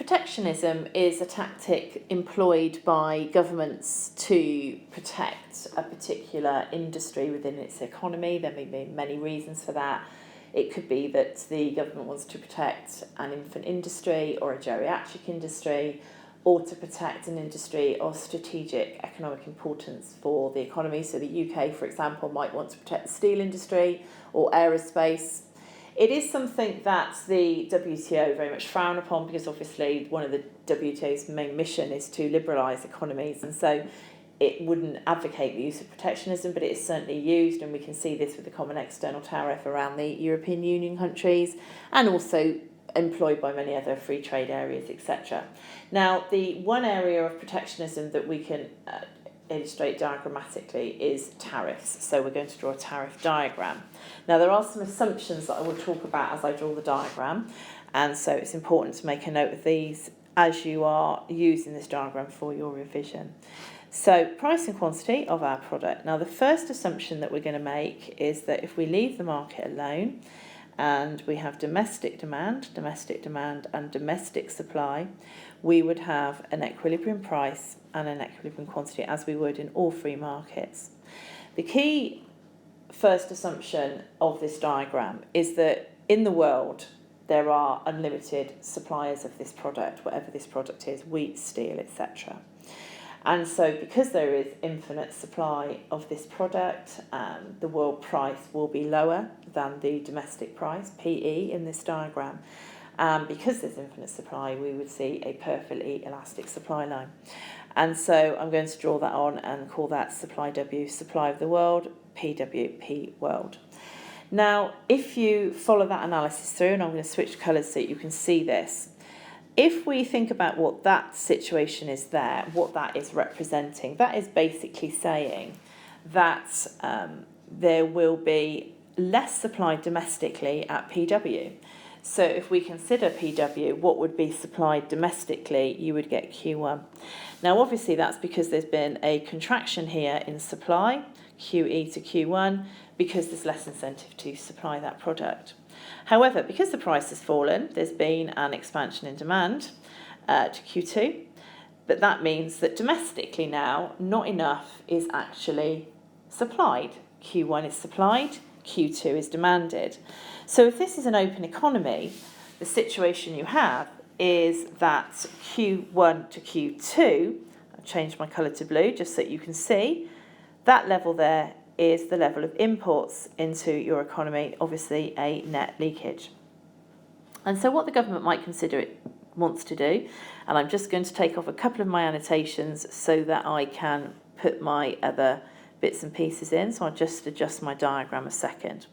Protectionism is a tactic employed by governments to protect a particular industry within its economy. There may be many reasons for that. It could be that the government wants to protect an infant industry or a geriatric industry, or to protect an industry of strategic economic importance for the economy. So the UK, for example, might want to protect the steel industry or aerospace. It is something that the WTO very much frown upon, because obviously one of the WTO's main mission is to liberalise economies, and so it wouldn't advocate the use of protectionism, but it is certainly used, and we can see this with the common external tariff around the European Union countries, and also employed by many other free trade areas, etc. Now, the one area of protectionism that we can illustrate diagrammatically is tariffs. So we're going to draw a tariff diagram. Now, there are some assumptions that I will talk about as I draw the diagram, and so it's important to make a note of these as you are using this diagram for your revision. So, price and quantity of our product. Now, the first assumption that we're going to make is that if we leave the market alone, and we have domestic demand, and domestic supply, we would have an equilibrium price and an equilibrium quantity, as we would in all free markets. The key first assumption of this diagram is that in the world there are unlimited suppliers of this product, whatever this product is, wheat, steel, etc. And so because there is infinite supply of this product, the world price will be lower than the domestic price, PE, in this diagram. Because there's infinite supply, we would see a perfectly elastic supply line. And so I'm going to draw that on and call that supply W, supply of the world, PW, P world. Now, if you follow that analysis through, and I'm going to switch colours so you can see this, if we think about what that situation is there, what that is representing, that is basically saying that there will be less supply domestically at PW. So if we consider PW, what would be supplied domestically, you would get Q1. Now, obviously, that's because there's been a contraction here in supply, QE to Q1, because there's less incentive to supply that product. However, because the price has fallen, there's been an expansion in demand to Q2, but that means that domestically now, not enough is actually supplied. Q1 is supplied, Q2 is demanded. So if this is an open economy, the situation you have is that Q1 to Q2, I've changed my colour to blue just so you can see, that level there is the level of imports into your economy, obviously a net leakage. And so what the government might consider it wants to do, and I'm just going to take off a couple of my annotations so that I can put my other bits and pieces in, so I'll just adjust my diagram a second.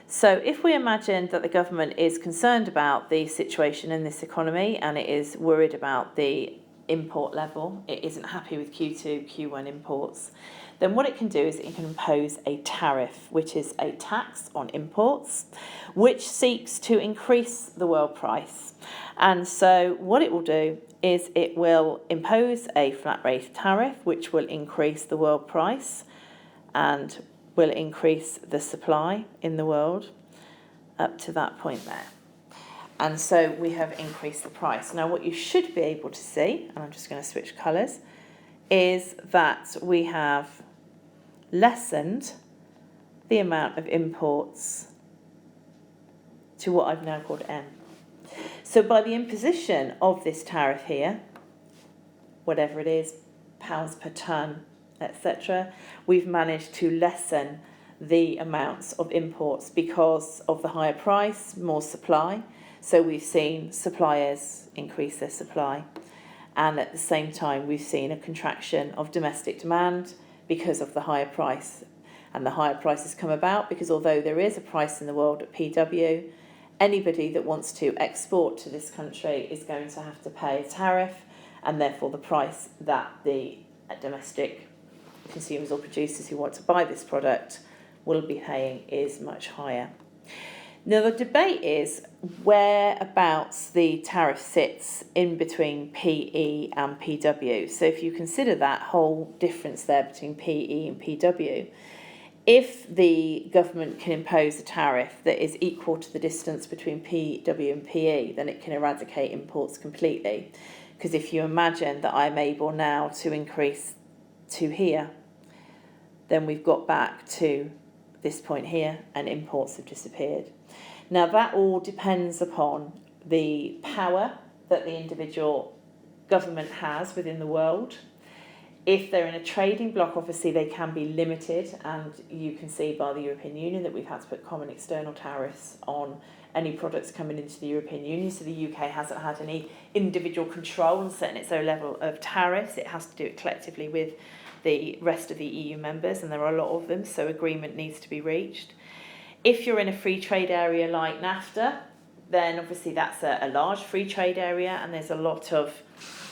So if we imagine that the government is concerned about the situation in this economy and it is worried about the import level, it isn't happy with Q2, Q1 imports, then what it can do is it can impose a tariff, which is a tax on imports, which seeks to increase the world price. And so what it will do is it will impose a flat rate tariff, which will increase the world price and will increase the supply in the world up to that point there. And so we have increased the price. Now what you should be able to see, and I'm just going to switch colours, is that we have lessened the amount of imports to what I've now called M. So by the imposition of this tariff here, whatever it is, pounds per tonne, etc., we've managed to lessen the amounts of imports because of the higher price, more supply. So we've seen suppliers increase their supply, and at the same time we've seen a contraction of domestic demand because of the higher price. And the higher prices come about because although there is a price in the world at PW, anybody that wants to export to this country is going to have to pay a tariff, and therefore the price that the domestic consumers or producers who want to buy this product will be paying is much higher. Now the debate is whereabouts the tariff sits in between PE and PW. So if you consider that whole difference there between PE and PW, If the government can impose a tariff that is equal to the distance between PW and PE, then it can eradicate imports completely. Because if you imagine that I'm able now to increase to here, then we've got back to this point here and imports have disappeared. Now that all depends upon the power that the individual government has within the world. If they're in a trading bloc, obviously they can be limited, and you can see by the European Union that we've had to put common external tariffs on any products coming into the European Union. So the UK hasn't had any individual control on setting its own level of tariffs. It has to do it collectively with the rest of the EU members, and there are a lot of them, so agreement needs to be reached. If you're in a free trade area like NAFTA, then obviously that's a large free trade area, and there's a lot of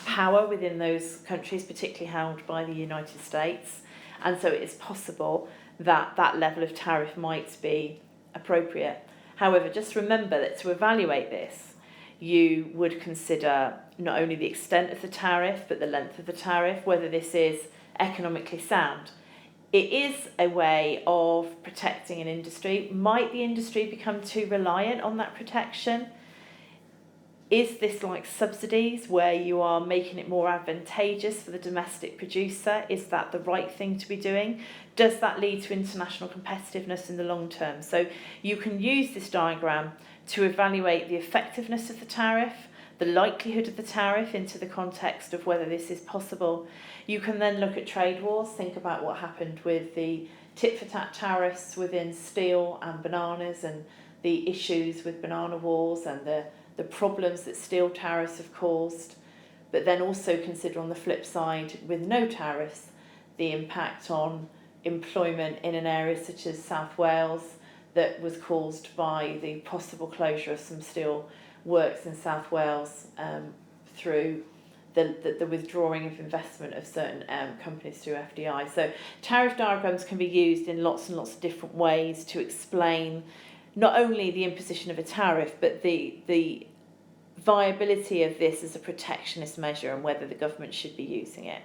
power within those countries, particularly held by the United States, and so it is possible that that level of tariff might be appropriate. However, just remember that to evaluate this, you would consider not only the extent of the tariff, but the length of the tariff, whether this is economically sound. It is a way of protecting an industry. Might the industry become too reliant on that protection? Is this like subsidies where you are making it more advantageous for the domestic producer? Is that the right thing to be doing? Does that lead to international competitiveness in the long term? So you can use this diagram to evaluate the effectiveness of the tariff, the likelihood of the tariff into the context of whether this is possible. You can then look at trade wars, think about what happened with the tit-for-tat tariffs within steel and bananas, and the issues with banana wars and the problems that steel tariffs have caused, but then also consider on the flip side, with no tariffs, the impact on employment in an area such as South Wales that was caused by the possible closure of some steel works in South Wales through the withdrawing of investment of certain companies through FDI. So tariff diagrams can be used in lots and lots of different ways to explain not only the imposition of a tariff, but the viability of this as a protectionist measure and whether the government should be using it.